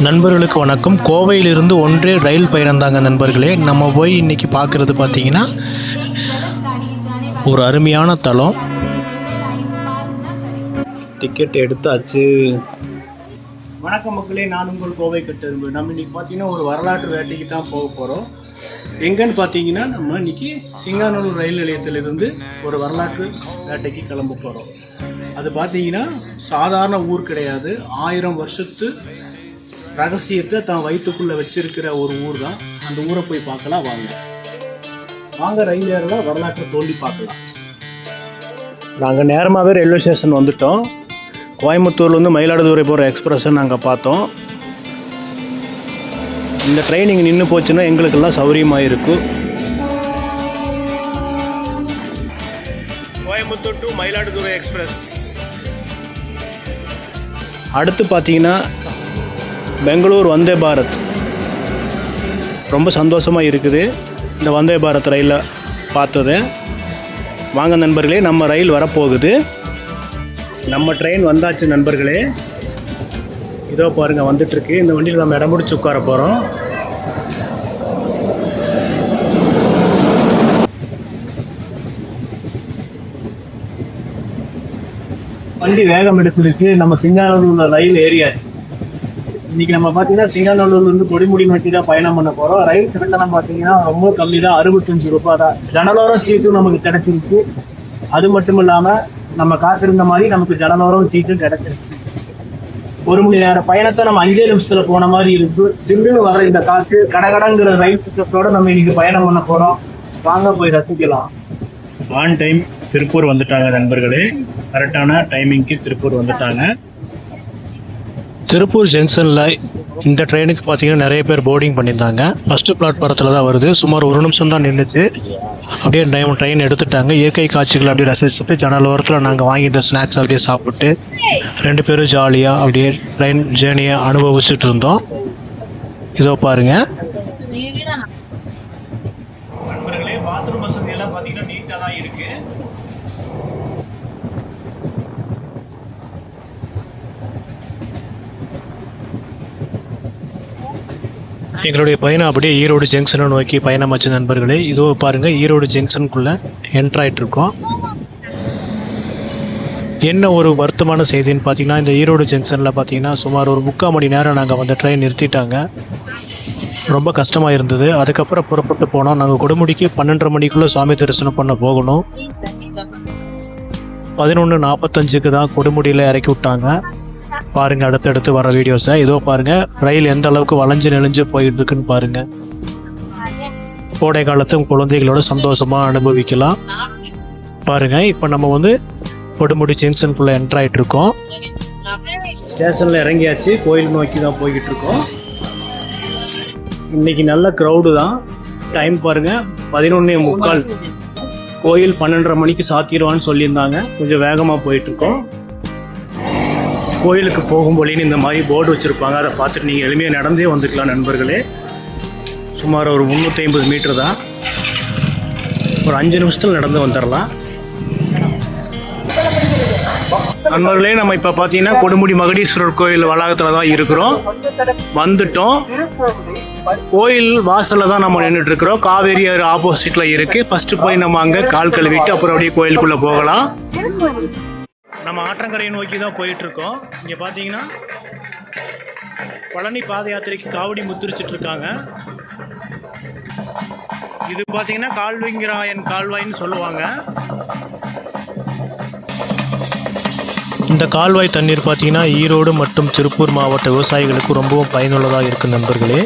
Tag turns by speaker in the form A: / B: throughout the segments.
A: நண்பர்களுக்கு வணக்கம். கோவையிலிருந்து ஒன்றே ரயில் பயணம் தாங்க நண்பர்களே. நம்ம போய் இன்றைக்கி பார்க்குறது பார்த்தீங்கன்னா ஒரு அருமையான தளம். டிக்கெட் எடுத்தாச்சு. வணக்கம் மக்களே, நான் உங்கள் கோவை கட்டெரும்பு. நம்ம இன்றைக்கி பார்த்தீங்கன்னா ஒரு வரலாற்று வேட்டைக்கு தான் போக போகிறோம். எங்கன்னு பார்த்தீங்கன்னா நம்ம இன்றைக்கி சிங்காநல்லூர் ரயில் நிலையத்திலிருந்து ஒரு வரலாற்று வேட்டைக்கு கிளம்ப போகிறோம். அது பார்த்தீங்கன்னா சாதாரண ஊர் கிடையாது. 1000 வருஷத்து ரகசியத்தை தான் வயிற்றுக்குள்ளே வச்சிருக்கிற ஒரு ஊர் தான். அந்த ஊரை போய் பார்க்கலாம் வாங்க ரயில் ஏறலாம், வரலாற்றை தோண்டி பார்க்கலாம். நாங்கள் நேரமாகவே ரயில்வே ஸ்டேஷன் வந்துட்டோம். கோயம்புத்தூர்லேருந்து மயிலாடுதுறை போகிற எக்ஸ்பிரஸை நாங்கள் பார்த்தோம். இந்த ட்ரெயின் இங்கே நின்று போச்சுன்னா எங்களுக்கெல்லாம் சௌகரியமாக இருக்கும். Coimbatore to Mayiladuthurai express. அடுத்து பார்த்தீங்கன்னா பெங்களூர் வந்தே பாரத். ரொம்ப சந்தோஷமாக இருக்குது இந்த வந்தே பாரத் ரயிலில் பார்த்தது. வாங்க நண்பர்களே, நம்ம ரயில் வரப்போகுது. நம்ம ட்ரெயின் வந்தாச்சு நண்பர்களே. இதோ பாருங்கள் வந்துட்டுருக்கு. இந்த வண்டியில் நம்ம இடம் பிடிச்சி உட்கார போகிறோம். வண்டி வேகம் எடுத்துருச்சு. நம்ம சிங்காநல்லூரில் ரயில் ஏறியாச்சு. இன்றைக்கி நம்ம பார்த்தீங்கன்னா சிங்காநல்லூர்லேருந்து கொடிமுடி நோக்கி தான் பயணம் பண்ண போகிறோம். ரயில் கட்டணம் பார்த்தீங்கன்னா ரொம்ப கம்மி தான், 65 ரூபா தான். ஜன்னலோரம் சீட்டும் நமக்கு கிடச்சிருக்கு. அது மட்டும் இல்லாமல் நம்ம காத்திருந்த மாதிரி நமக்கு ஜன்னலோரம் சீட்டும் கிடச்சிருக்கு. 1 மணி நேரம் பயணத்தை நம்ம 5 நிமிஷத்தில் போன மாதிரி இருக்கு. சில்லுன்னு வர இந்த காற்று கடகடங்கிற ரயில் சுற்றத்தோடு நம்ம இன்னைக்கு பயணம் பண்ண போகிறோம். வாங்க போய் ரசிக்கலாம். ஆன் டைம் திருப்பூர் வந்துட்டாங்க நண்பர்களே. கரெக்டான டைமிங்க்கு திருப்பூர் வந்துட்டாங்க. திருப்பூர் ஜங்ஷனில் இந்த ட்ரெயினுக்கு பார்த்தீங்கன்னா நிறைய பேர் போர்டிங் பண்ணியிருந்தாங்க. ஃபஸ்ட்டு பிளாட்ஃபாரத்தில் தான் வருது. சுமார் 1 நிமிஷம் தான் நின்றுச்சு. அப்படியே ட்ரெயின் எடுத்துட்டாங்க. இயற்கை காட்சிகள் அப்படியே ரசிச்சுட்டு ஜன்னல் ஓரத்தில் நாங்கள் வாங்கியிருந்த ஸ்நாக்ஸ் அப்படியே சாப்பிட்டு 2 பேரும் ஜாலியாக அப்படியே ட்ரெயின் ஜேர்னியை அனுபவிச்சுட்டு இருந்தோம். இதோ பாருங்கள் நண்பர்களே, பாத்ரூம் வசதி எல்லாம் பார்த்தீங்கன்னா நீட்டாக தான் இருக்குது. எங்களுடைய பயணம் அப்படியே ஈரோடு ஜங்ஷனை நோக்கி பயணமாச்சு நண்பர்களே. இதோ பாருங்கள், ஈரோடு ஜங்ஷனுக்குள்ளே என்ட்ராயிட்டு இருக்கோம். என்ன ஒரு வருத்தமான செய்தின்னு பார்த்தீங்கன்னா, இந்த ஈரோடு ஜங்ஷனில் பார்த்தீங்கன்னா சுமார் ஒரு 3/4 மணி நேரம் நாங்கள் வந்து ட்ரெயின் நிறுத்திட்டாங்க. ரொம்ப கஷ்டமாக இருந்தது. அதுக்கப்புறம் புறப்பட்டு போனோம். நாங்கள் கொடுமுடிக்கு 12:30 மணிக்குள்ளே சாமி தரிசனம் பண்ண போகணும். 11:45க்கு தான் கொடுமுடியில் இறக்கி விட்டாங்க. பாருங்கள் அடுத்தடுத்து வர வீடியோஸை. இதோ பாருங்கள் ரயில் எந்த அளவுக்கு வளைஞ்சு நெளிஞ்சு போயிட்டு இருக்குன்னு பாருங்கள். கோடை காலத்தும் குழந்தைகளோட சந்தோஷமாக அனுபவிக்கலாம். பாருங்கள், இப்போ நம்ம வந்து கொடுமுடி ஜங்ஷனுக்குள்ளே என்ட்ராயிட்டு இருக்கோம். ஸ்டேஷனில் இறங்கியாச்சு. கோயில் நோக்கி தான் போய்கிட்டு இருக்கோம். இன்றைக்கி நல்ல க்ரௌடு தான். டைம் பாருங்கள் 11:45. கோயில் 12:30 மணிக்கு சாத்திடுவான்னு சொல்லியிருந்தாங்க. கொஞ்சம் வேகமாக போயிட்டுருக்கோம். கோயிலுக்கு போகும்போலின்னு இந்த மாதிரி போர்டு வச்சுருப்பாங்க. அதை பார்த்துட்டு நீங்கள் எளிமையாக நடந்தே வந்துக்கலாம் நண்பர்களே. சுமார் ஒரு 350 மீட்டர் தான். ஒரு 5 நிமிஷத்தில் நடந்து வந்துடலாம் நண்பர்களே. நம்ம இப்போ பார்த்தீங்கன்னா கொடுமுடி மகுடீஸ்வரர் கோயில் வளாகத்தில் தான் இருக்கிறோம். வந்துட்டோம். கோயில் வாசலில் தான் நம்ம நின்றுட்டு இருக்கிறோம். காவேரி ஆறு ஆப்போசிட்டில் இருக்குது. ஃபஸ்ட்டு போய் நம்ம அங்கே கால் கழுவிட்டு அப்புறம் அப்படியே கோயிலுக்குள்ளே போகலாம். நம்ம ஆற்றங்கரையை நோக்கி தான் போயிட்டுருக்கோம். இங்கே பார்த்தீங்கன்னா பழனி பாத யாத்திரைக்கு காவடி முத்திரிச்சிட்டு இருக்காங்க. இது பார்த்தீங்கன்னா கால்விங்கராயன் கால்வாய்ன்னு சொல்லுவாங்க. இந்த கால்வாய் தண்ணீர் பார்த்தீங்கன்னா ஈரோடு மற்றும் திருப்பூர் மாவட்ட விவசாயிகளுக்கு ரொம்பவும் பயனுள்ளதாக இருக்குது நண்பர்களே.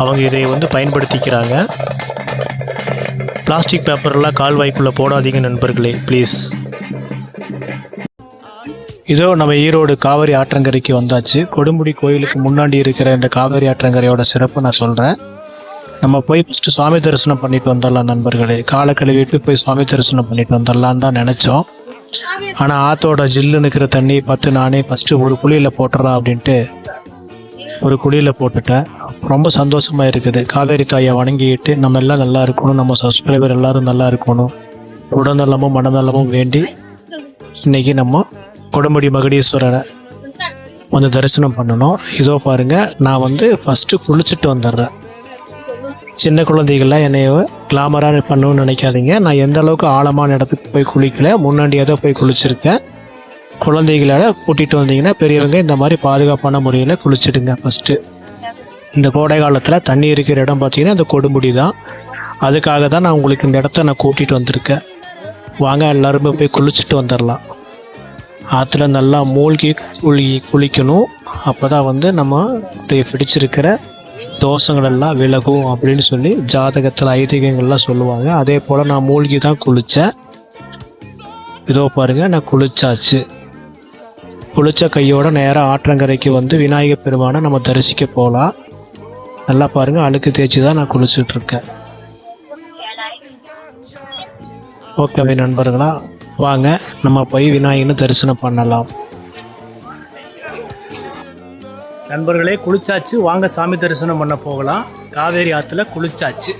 A: அவங்க இதை வந்து பயன்படுத்திக்கிறாங்க. பிளாஸ்டிக் பேப்பர்லாம் கால்வாய்க்குள்ளே போடாதீங்க நண்பர்களே, ப்ளீஸ். இதோ நம்ம ஈரோடு காவிரி ஆற்றங்கரைக்கு வந்தாச்சு. கொடுமுடி கோயிலுக்கு முன்னாடி இருக்கிற இந்த காவிரி ஆற்றங்கரையோட சிறப்பு நான் சொல்கிறேன். நம்ம போய் ஃபஸ்ட்டு சாமி தரிசனம் பண்ணிட்டு வந்துடலாம் நண்பர்களே. காலை கழுவிட்டு போய் சாமி தரிசனம் பண்ணிட்டு வந்துடலான்னு தான் நினச்சோம். ஆனால் ஆற்றோட ஜில்லுன்னு இருக்கிற தண்ணி பார்த்து நானே ஃபஸ்ட்டு ஒரு குழியில் போட்டுறலாம் அப்படின்ட்டு ஒரு குழியில் போட்டுட்டேன். ரொம்ப சந்தோஷமாக இருக்குது. காவேரி தாயை வணங்கிட்டு நம்ம எல்லாம் நல்லா இருக்கணும், நம்ம சப்ஸ்கிரைபர் எல்லோரும் நல்லா இருக்கணும், உடல்நலமும் மனநலமும் வேண்டி இன்றைக்கி நம்ம
B: கொடுமுடி மகுடீஸ்வரரை வந்து தரிசனம் பண்ணணும். இதோ பாருங்கள், நான் வந்து ஃபஸ்ட்டு குளிச்சுட்டு வந்துடுறேன். சின்ன குழந்தைகள்லாம் என்னைய கிளாமராக பண்ணணும்னு நினைக்காதீங்க. நான் எந்த அளவுக்கு ஆழமான இடத்துக்கு போய் குளிக்கல, முன்னாடியே தான் போய் குளிச்சிருக்கேன். குழந்தைகளோட கூட்டிகிட்டு வந்தீங்கன்னா பெரியவங்க இந்த மாதிரி பாதுகாப்பான முறையில் குளிச்சுடுங்க. ஃபஸ்ட்டு இந்த கோடை காலத்தில் தண்ணி இருக்கிற இடம் பார்த்திங்கன்னா இந்த கொடுமுடி தான். அதுக்காக தான் நான் உங்களுக்கு இந்த இடத்த நான் கூட்டிகிட்டு வந்திருக்கேன். வாங்க எல்லாருமே போய் குளிச்சுட்டு வந்துடலாம். ஆற்றுல நல்லா மூழ்கி குளிக்கணும். அப்போ தான் வந்து நம்ம பிடிச்சிருக்கிற தோஷங்கள் எல்லாம் விலகும் அப்படின்னு சொல்லி ஜாதகத்தில் ஐதீகங்கள்லாம் சொல்லுவாங்க. அதே போல் நான் மூழ்கி தான் குளித்தேன். இதோ பாருங்கள், நான் குளிச்சாச்சு. குளித்த கையோட நேராக ஆற்றங்கரைக்கு வந்து விநாயகர் பெருமானை நம்ம தரிசிக்க போகலாம். நல்லா பாருங்கள், அழுக்கு தேய்ச்சி தான் நான் குளிச்சுட்ருக்கேன். ஓகேவே நண்பர்களா, வாங்க நம்ம போய் விநாயகனை தரிசனம் பண்ணலாம்.
A: நண்பர்களே, குளிச்சாச்சு, வாங்க சாமி தரிசனம் பண்ண போகலாம். காவேரி ஆற்றுல குளிச்சாச்சு.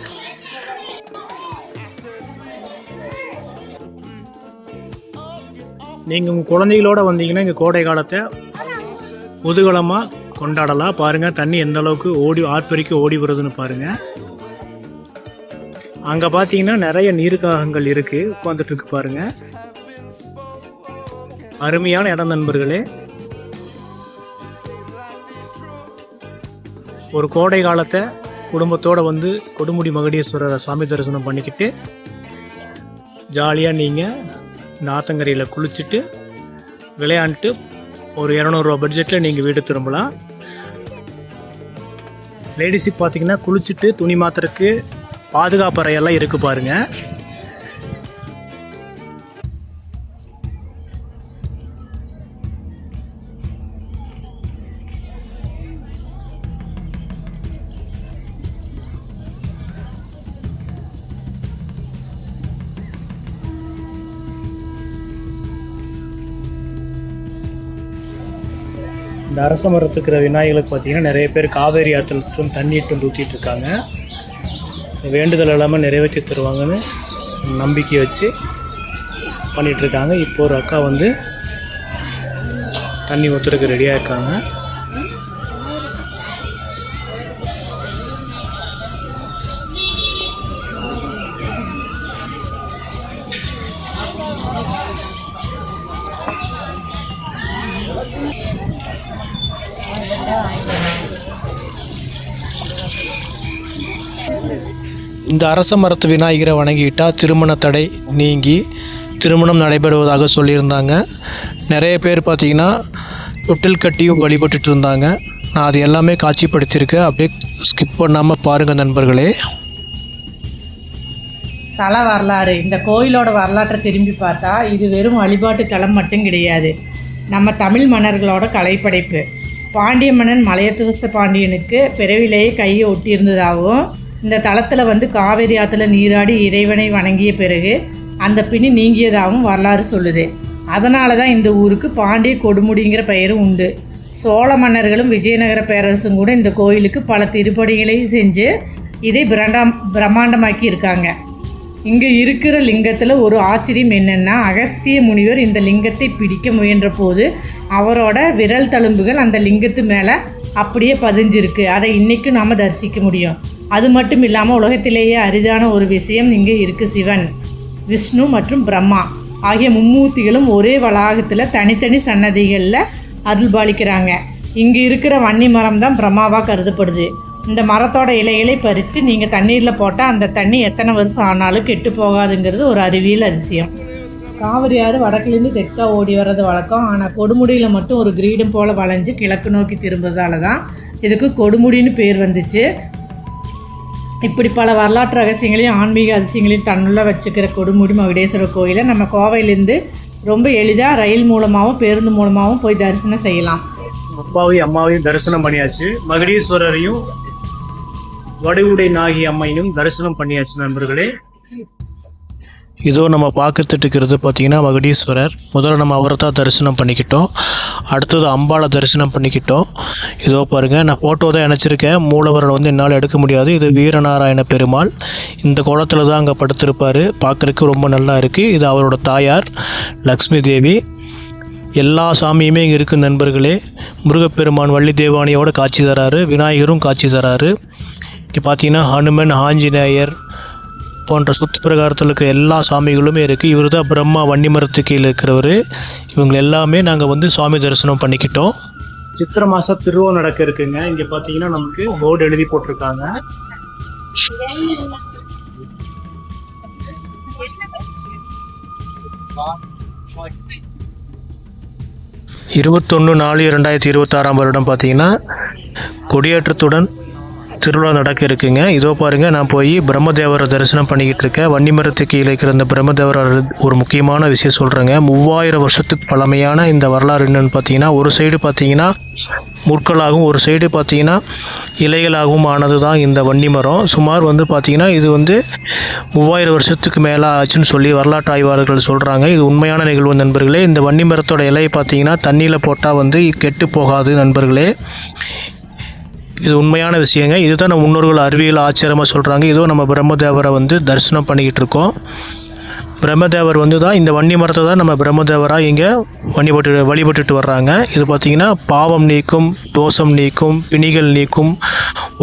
A: நீங்கள் உங்கள் குழந்தைகளோட வந்தீங்கன்னா இங்கே கோடை காலத்தை குதூகலமாக கொண்டாடலாம். பாருங்கள், தண்ணி எந்த அளவுக்கு ஆர்ப்பரிக்கு ஓடி வருதுன்னு பாருங்கள். அங்கே பார்த்தீங்கன்னா நிறைய நீர்க்காகங்கள் இருக்குது, உட்காந்துட்டு இருக்கு பாருங்கள். அருமையான இடம் நண்பர்களே. ஒரு கோடை காலத்தை குடும்பத்தோடு வந்து கொடுமுடி மகுடீஸ்வரரை சாமி தரிசனம் பண்ணிக்கிட்டு ஜாலியாக நீங்கள் இந்த ஆத்தங்கரையில் குளிச்சுட்டு விளையாண்டுட்டு ஒரு 200 ரூபா பட்ஜெட்டில் நீங்கள் வீடு திரும்பலாம். லேடிஸுக்கு பார்த்தீங்கன்னா குளிச்சுட்டு துணி மாத்திரக்கு பாதுகாப்பு அறையெல்லாம் இருக்குது பாருங்கள். இந்த அரச மரத்துக்கிற விநாயகர்களுக்கு பார்த்தீங்கன்னா நிறைய பேர் காவேரி ஆற்றுல தண்ணீட்டு ஊற்றிட்டு இருக்காங்க. வேண்டுதல் இல்லாமல் நிறைவேற்றி தருவாங்கன்னு நம்பிக்கை வச்சு பண்ணிகிட்ருக்காங்க. இப்போ ஒரு அக்கா வந்து தண்ணி ஊற்றுறதுக்கு ரெடியாக இருக்காங்க.
B: இந்த அரச மரத்து விநாயகரை வணங்கிட்டால் திருமண தடை நீங்கி திருமணம் நடைபெறுவதாக சொல்லியிருந்தாங்க. நிறைய பேர் பார்த்திங்கன்னா தொட்டில் கட்டியும் வழிபட்டுட்டு இருந்தாங்க. நான் அது எல்லாமே காட்சிப்படுத்தியிருக்கேன். அப்படியே ஸ்கிப் பண்ணாமல் பாருங்கள் நண்பர்களே.
C: தல வரலாறு. இந்த கோயிலோட வரலாற்றை திரும்பி பார்த்தா இது வெறும் வழிபாட்டு தலம் மட்டும் கிடையாது, நம்ம தமிழ் மன்னர்களோட கலைப்படைப்பு. பாண்டிய மன்னன் மலையத்துவச பாண்டியனுக்கு பிறவிலேயே கையை ஒட்டியிருந்ததாகவும், இந்த தலத்தில் வந்து காவேரி ஆற்றுல நீராடி இறைவனை வணங்கிய பிறகு அந்த பிணி நீங்கியதாகவும் வரலாறு சொல்லுது. அதனால தான் இந்த ஊருக்கு பாண்டிய கொடுமுடிங்கிற பெயரும் உண்டு. சோழ மன்னர்களும் விஜயநகர பேரரசும் கூட இந்த கோயிலுக்கு பல திருப்பணிகளையும் செஞ்சு இதை பிரம்மாண்டமாக்கி இருக்காங்க. இங்கே இருக்கிற லிங்கத்தில் ஒரு ஆச்சரியம் என்னென்னா, அகஸ்திய முனிவர் இந்த லிங்கத்தை பிடிக்க முயன்ற போது அவரோட விரல் தழும்புகள் அந்த லிங்கத்து மேலே அப்படியே பதிஞ்சிருக்கு. அதை இன்றைக்கும் நாம் தரிசிக்க முடியும். அது மட்டும் இல்லாமல் உலகத்திலேயே அரிதான ஒரு விஷயம் இங்கே இருக்குது. சிவன், விஷ்ணு மற்றும் பிரம்மா ஆகிய மும்மூர்த்திகளும் ஒரே வளாகத்தில் தனித்தனி சன்னதிகளில் அருள்பாலிக்கிறாங்க. இங்கே இருக்கிற வன்னி மரம் தான் பிரம்மாவாக கருதப்படுது. இந்த மரத்தோட இலைகளை பறித்து நீங்கள் தண்ணீரில் போட்டால் அந்த தண்ணி எத்தனை வருஷம் ஆனாலும் கெட்டு போகாதுங்கிறது ஒரு அறிவியல் அதிசயம். காவிரி ஆறு வடக்குலேருந்து தெற்காக ஓடி வர்றது வழக்கம். ஆனால் கொடுமுடியில் மட்டும் ஒரு கிரீடம் போல் வளைஞ்சு கிழக்கு நோக்கி திரும்புறதால தான் இதுக்கு கொடுமுடின்னு பேர் வந்துச்சு. இப்படி பல வரலாற்று ரகசியங்களையும் ஆன்மீக அதிசயங்களையும் தன்னுள்ள வச்சுக்கிற கொடுமுடி மகுடேஸ்வரர் கோயிலை நம்ம கோவையிலேருந்து ரொம்ப எளிதாக ரயில் மூலமாகவும் பேருந்து மூலமாகவும் போய் தரிசனம் செய்யலாம்.
A: அப்பாவையும் அம்மாவையும் தரிசனம் பண்ணியாச்சு. மகுடீஸ்வரரையும் வடுகுடை நாகி அம்மையினும் தரிசனம் பண்ணியாச்சு நண்பர்களே.
B: இதோ நம்ம பார்த்துட்டு இருக்கிறது பார்த்திங்கன்னா மகுடீஸ்வரர். முதல்ல நம்ம அவரை தான் தரிசனம் பண்ணிக்கிட்டோம். அடுத்தது அம்பாளை தரிசனம் பண்ணிக்கிட்டோம். இதோ பாருங்கள், நான் ஃபோட்டோ தான் நினச்சிருக்கேன். மூலவரை வந்து என்னால் எடுக்க முடியாது. இது வீரநாராயண பெருமாள். இந்த குளத்தில் தான் அங்கே படுத்திருப்பார். பார்க்குறதுக்கு ரொம்ப நல்லா இருக்குது. இது அவரோட தாயார் லக்ஷ்மி தேவி. எல்லா சாமியுமே இங்கே இருக்குது நண்பர்களே. முருகப்பெருமான் வள்ளி தேவானியோட காட்சி தராரு, விநாயகரும் காட்சி தராரு. இங்கே பார்த்தீங்கன்னா ஹனுமன், ஆஞ்சநேயர் போன்ற சுற்று பிரகாரத்தில் இருக்கிற எல்லா சாமிகளுமே இருக்குது. இவர் தான் பிரம்மா வன்னி மரத்துக்கு கீழே இருக்கிறவர். இவங்க எல்லாமே நாங்கள் வந்து சுவாமி தரிசனம் பண்ணிக்கிட்டோம்.
A: சித்திரை மாதம் திருவோணம் நடக்க இருக்குங்க. இங்கே பார்த்தீங்கன்னா நமக்கு போர்டு எழுதி போட்டிருக்காங்க.
B: 21/4/2026 வருடம் பார்த்தீங்கன்னா கொடியேற்றத்துடன் திருவிழா நடக்க இருக்குங்க. இதோ பாருங்கள், நான் போய் பிரம்மதேவரை தரிசனம் பண்ணிக்கிட்டு இருக்கேன். வன்னிமரத்துக்கு கீழே இருக்கிற இந்த பிரம்மதேவரை ஒரு முக்கியமான விஷயம் சொல்கிறேங்க. 3000 வருஷத்துக்கு பழமையான இந்த வரலாறு என்னென்னு பார்த்தீங்கன்னா, ஒரு சைடு பார்த்தீங்கன்னா முற்களாகவும் ஒரு சைடு பார்த்தீங்கன்னா இலைகளாகவும் ஆனது தான் இந்த வன்னிமரம். சுமார் வந்து பார்த்தீங்கன்னா இது வந்து 3000 வருஷத்துக்கு மேலே ஆச்சுன்னு சொல்லி வரலாற்று ஆய்வாளர்கள் சொல்கிறாங்க. இது உண்மையான நிகழ்வு நண்பர்களே. இந்த வன்னிமரத்தோட இலையை பார்த்தீங்கன்னா தண்ணியில் போட்டால் வந்து கெட்டு போகாது நண்பர்களே. இது உண்மையான விஷயங்க. இதுதான் நம்ம முன்னோர்கள் அறிவியல் ஆச்சரியமாக சொல்கிறாங்க. இதோ நம்ம பிரம்மதேவரை வந்து தரிசனம் பண்ணிக்கிட்டு இருக்கோம். பிரம்மதேவர் வந்து தான் இந்த வன்னி மரத்தை தான் நம்ம பிரம்மதேவராக இங்கே வழிபட்டுட்டு வர்றாங்க. இது பார்த்திங்கன்னா பாவம் நீக்கும், தோஷம் நீக்கும், பிணிகள் நீக்கும்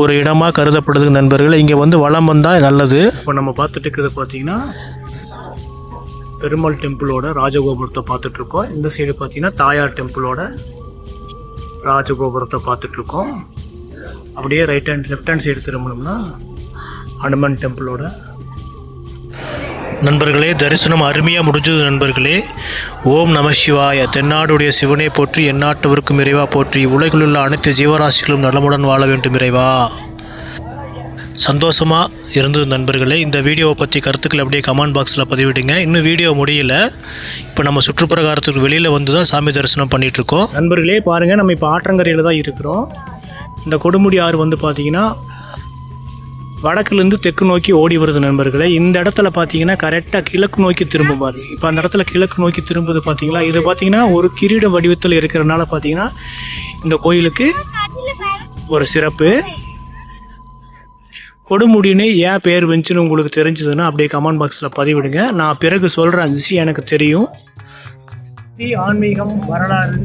B: ஒரு இடமாக கருதப்படுது நண்பர்கள். இங்கே வந்து வளம் வந்தால் நல்லது.
A: இப்போ நம்ம பார்த்துட்டு இருக்கிறது பார்த்திங்கன்னா பெருமாள் டெம்பிளோட ராஜகோபுரத்தை பார்த்துட்ருக்கோம். இந்த சைடு பார்த்திங்கன்னா தாயார் டெம்பிளோட ராஜகோபுரத்தை பார்த்துட்ருக்கோம். அப்படியே லெஃப்ட் ஹேண்ட் சைடு திரும்பணும்னா ஹனுமன் டெம்பிளோட.
B: நண்பர்களே, தரிசனம் அருமையாக முடிஞ்சது நண்பர்களே. ஓம் நம சிவாய. தென்னாடுடைய சிவனை போற்றி, எந்நாட்டவருக்கும் இறைவா போற்றி, உலகில் உள்ள அனைத்து ஜீவராசிகளும் நலமுடன் வாழ வேண்டும் இறைவா. சந்தோஷமாக இருந்தது நண்பர்களே. இந்த வீடியோவை பற்றி கருத்துக்கள் அப்படியே கமெண்ட் பாக்ஸில் பதிவிடுங்க. இன்னும் வீடியோ முடியல. இப்போ நம்ம சுற்றுப்பிரகாரத்துக்கு வெளியில் வந்து தான் சாமி தரிசனம் பண்ணிகிட்ருக்கோம்.
A: நண்பர்களே பாருங்கள், நம்ம இப்போ ஆற்றங்கரையில் தான் இருக்கிறோம். இந்த கொடுமுடி ஆறு வந்து பார்த்திங்கன்னா வடக்குலேருந்து தெற்கு நோக்கி ஓடி வருது நண்பர்களே. இந்த இடத்துல பார்த்தீங்கன்னா கரெக்டாக கிழக்கு நோக்கி திரும்ப பாருங்க. இப்போ அந்த இடத்துல கிழக்கு நோக்கி திரும்புது பார்த்தீங்களா. இது பார்த்தீங்கன்னா ஒரு கிரீட வடிவத்தில் இருக்கிறனால பார்த்தீங்கன்னா இந்த கோயிலுக்கு ஒரு சிறப்பு. கொடுமுடின்னு ஏன் பேர் வந்துச்சுன்னு உங்களுக்கு தெரிஞ்சதுன்னா அப்படியே கமெண்ட் பாக்ஸில் பதிவிடுங்க. நான் பிறகு சொல்கிறேன், அந்த விஷயம் எனக்கு தெரியும். ஆன்மீகம், வரலாறு,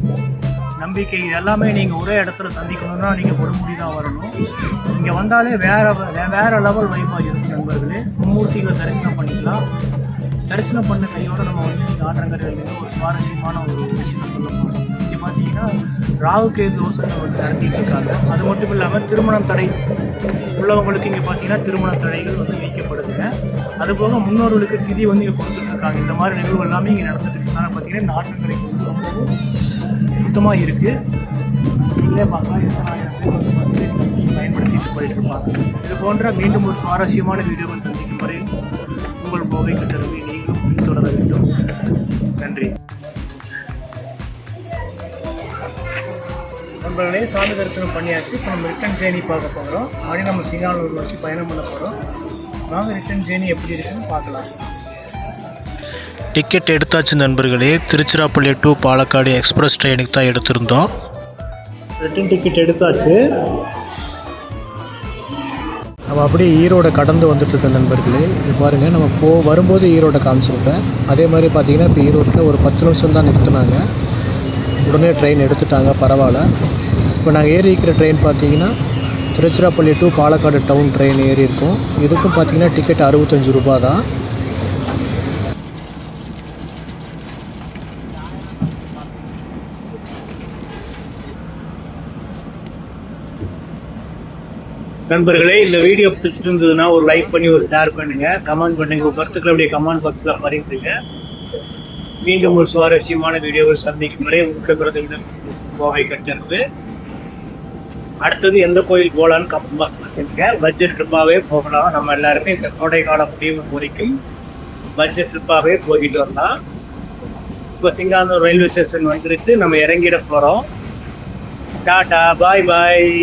A: நம்பிக்கை எல்லாமே நீங்கள் ஒரே இடத்துல சந்திக்கணும்னா நீங்கள் கொடுமுடி தான் வரணும். இங்கே வந்தாலே வேறு லெவல் வைப்பாக இருக்கும் நண்பர்களே. மும்மூர்த்திகளை தரிசனம் பண்ணிக்கலாம். தரிசனம் பண்ண கையோடு நம்ம வந்து ஆற்றங்கரையில் ஒரு சுவாரஸ்யமான ஒரு விஷயம் சொல்ல போகிறோம். இங்கே பார்த்தீங்கன்னா ராகுகேது தோசைகள் வந்து நடத்திட்டு இருக்காங்க. அது மட்டும் இல்லாமல் திருமணம் தடை உள்ளவங்களுக்கு இங்கே பார்த்தீங்கன்னா திருமண தடைகள் வந்து நீக்கப்படுதுங்க. அதுபோக முன்னோர்களுக்கு திதி வந்து இங்கே கொடுத்துட்ருக்காங்க. இந்த மாதிரி நிகழ்வு எல்லாமே இங்கே நடந்துட்டு இருக்காங்க. பார்த்தீங்கன்னா இந்த ஆற்றங்கரை வந்து ரொம்பவும் சுத்தமாக இருக்குது. இல்லையே பார்க்கலாம், 20,000 பேர் வந்து பயன்படுத்திட்டு போயிட்டு இருப்பாங்க. இது போன்ற மீண்டும் ஒரு சுவாரஸ்யமான வீடியோவை சந்திக்கும் வரை உங்கள் கோவை கட்டளை நீங்களும் பின்தொடர வேண்டும். நன்றி நண்பர்களே. சாமி தரிசனம் பண்ணியாச்சு. இப்போ நம்ம ரிட்டன் ஜேர்னி பார்க்க போகிறோம். மறுபடியும் நம்ம சிங்கானூர் வச்சு பயணம் பண்ண போகிறோம். வாங்க ரிட்டன் ஜேர்னி எப்படி இருக்குன்னு பார்க்கலாம்.
B: டிக்கெட் எடுத்தாச்சு நண்பர்களே. திருச்சிராப்பள்ளி டு பாலக்காடு எக்ஸ்பிரஸ் ட்ரெயினுக்கு தான் எடுத்திருந்தோம்.
A: ரிட்டன் டிக்கெட் எடுத்தாச்சு.
B: நம்ம அப்படியே ஈரோடை கடந்து வந்துட்டுருக்கோம் நண்பர்களே. இது பாருங்கள், நம்ம வரும்போது ஈரோடை காமிச்சிருப்பேன். அதே மாதிரி பார்த்தீங்கன்னா இப்போ ஈரோட்டில் ஒரு 10 நிமிஷம் தான் நிறுத்தினாங்க. உடனே ட்ரெயின் எடுத்துட்டாங்க, பரவாயில்ல. இப்போ நாங்கள் ஏறி இருக்கிற ட்ரெயின் பார்த்தீங்கன்னா Tiruchirappalli to Palakkad town train ஏறி இருக்கும். இதுக்கும் பார்த்தீங்கன்னா டிக்கெட் 65 ரூபா தான்.
A: நண்பர்களே, இந்த வீடியோ பிடிச்சிருந்ததுன்னா ஒரு லைக் பண்ணி ஒரு ஷேர் பண்ணுங்க, கமெண்ட் பண்ணுங்க. உங்கள் கருத்துக்களை அப்படியே கமெண்ட் பாக்ஸில் பதிவிடுங்க. மீண்டும் ஒரு சுவாரஸ்யமான வீடியோவில் சந்திக்கும் வரை உங்களுக்கு கோவை கட்டணத்து. அடுத்தது எந்த கோயில் போகலான்னு கமெண்ட் பாக்ஸ் பண்ணுங்க. பட்ஜெட் ட்ரிப்பாகவே போகலாம். நம்ம எல்லாருமே இந்த கோடை காலம் முடிவு வரைக்கும் பட்ஜெட் ட்ரிப்பாகவே போய்கிட்டு வரலாம். இப்போ சிங்கானூர் ரயில்வே ஸ்டேஷன் வந்துருச்சு. நம்ம இறங்கிட போகிறோம். டாடா, பாய் பாய்.